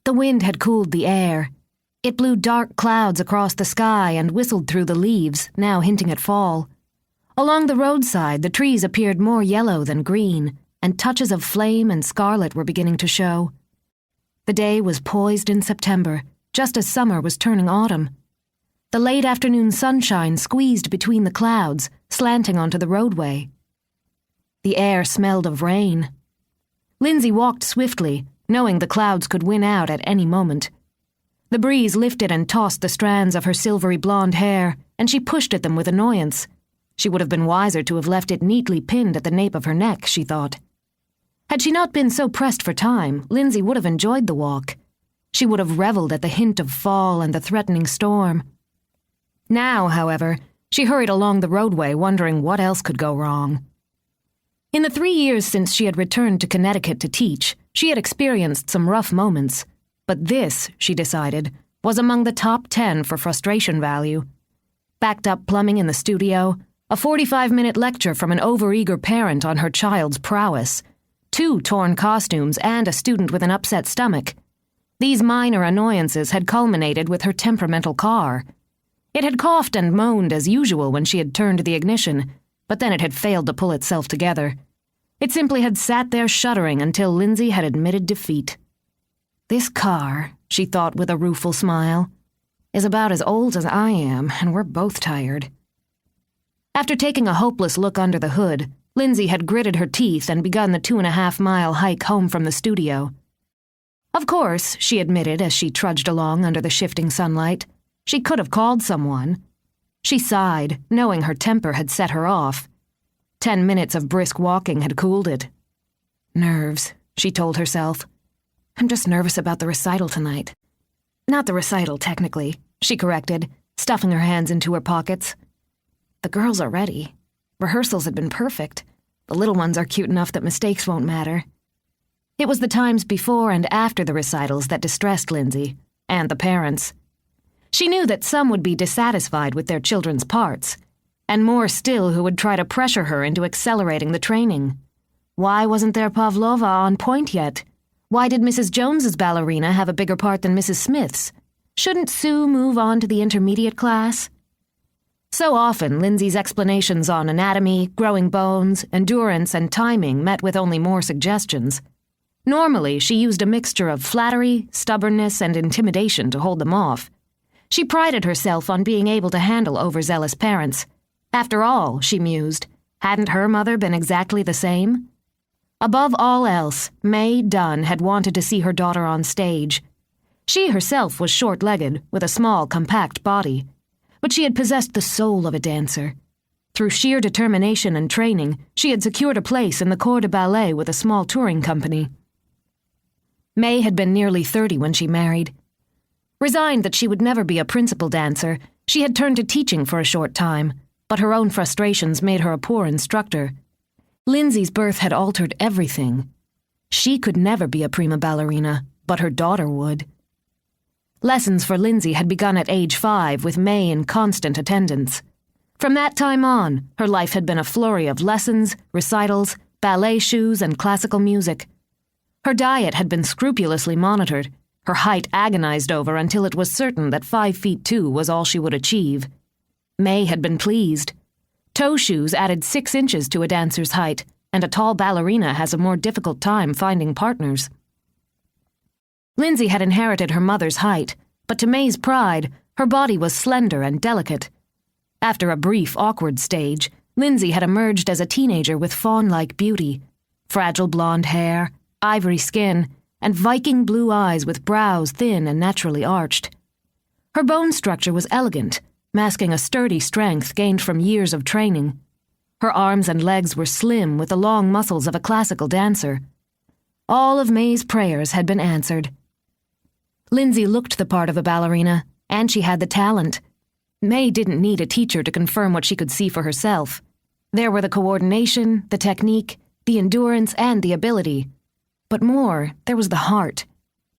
The wind had cooled the air. It blew dark clouds across the sky and whistled through the leaves, now hinting at fall. Along the roadside, the trees appeared more yellow than green, and touches of flame and scarlet were beginning to show. The day was poised in September, just as summer was turning autumn. The late afternoon sunshine squeezed between the clouds, slanting onto the roadway. The air smelled of rain. Lindsay walked swiftly, knowing the clouds could win out at any moment. The breeze lifted and tossed the strands of her silvery blonde hair, and she pushed at them with annoyance. She would have been wiser to have left it neatly pinned at the nape of her neck, she thought. Had she not been so pressed for time, Lindsay would have enjoyed the walk. She would have reveled at the hint of fall and the threatening storm. Now, however, she hurried along the roadway, wondering what else could go wrong. In the 3 years since she had returned to Connecticut to teach, she had experienced some rough moments. But this, she decided, was among the top 10 for frustration value. Backed up plumbing in the studio, a 45-minute lecture from an overeager parent on her child's prowess, 2 torn costumes, and a student with an upset stomach. These minor annoyances had culminated with her temperamental car. It had coughed and moaned as usual when she had turned the ignition, but then it had failed to pull itself together. It simply had sat there shuddering until Lindsay had admitted defeat. This car, she thought with a rueful smile, is about as old as I am, and we're both tired. After taking a hopeless look under the hood, Lindsay had gritted her teeth and begun the 2.5-mile hike home from the studio. Of course, she admitted as she trudged along under the shifting sunlight, she could have called someone. She sighed, knowing her temper had set her off. 10 minutes of brisk walking had cooled it. Nerves, she told herself. I'm just nervous about the recital tonight. Not the recital, technically, she corrected, stuffing her hands into her pockets. The girls are ready. Rehearsals had been perfect. The little ones are cute enough that mistakes won't matter. It was the times before and after the recitals that distressed Lindsay, and the parents. She knew that some would be dissatisfied with their children's parts, and more still who would try to pressure her into accelerating the training. Why wasn't there Pavlova on point yet? Why did Mrs. Jones's ballerina have a bigger part than Mrs. Smith's? Shouldn't Sue move on to the intermediate class? So often, Lindsay's explanations on anatomy, growing bones, endurance, and timing met with only more suggestions. Normally, she used a mixture of flattery, stubbornness, and intimidation to hold them off. She prided herself on being able to handle overzealous parents. After all, she mused, hadn't her mother been exactly the same? Above all else, May Dunne had wanted to see her daughter on stage. She herself was short-legged, with a small, compact body. But she had possessed the soul of a dancer. Through sheer determination and training, she had secured a place in the corps de ballet with a small touring company. May had been nearly 30 when she married. Resigned that she would never be a principal dancer, she had turned to teaching for a short time, but her own frustrations made her a poor instructor. Lindsay's birth had altered everything. She could never be a prima ballerina, but her daughter would. Lessons for Lindsay had begun at age 5 with May in constant attendance. From that time on, her life had been a flurry of lessons, recitals, ballet shoes, and classical music. Her diet had been scrupulously monitored, her height agonized over until it was certain that 5'2" was all she would achieve. May had been pleased. Toe shoes added 6 inches to a dancer's height, and a tall ballerina has a more difficult time finding partners. Lindsay had inherited her mother's height, but to May's pride, her body was slender and delicate. After a brief, awkward stage, Lindsay had emerged as a teenager with fawn-like beauty, fragile blonde hair, ivory skin, and Viking blue eyes with brows thin and naturally arched. Her bone structure was elegant, masking a sturdy strength gained from years of training. Her arms and legs were slim with the long muscles of a classical dancer. All of May's prayers had been answered. Lindsay looked the part of a ballerina, and she had the talent. May didn't need a teacher to confirm what she could see for herself. There were the coordination, the technique, the endurance, and the ability. But more, there was the heart.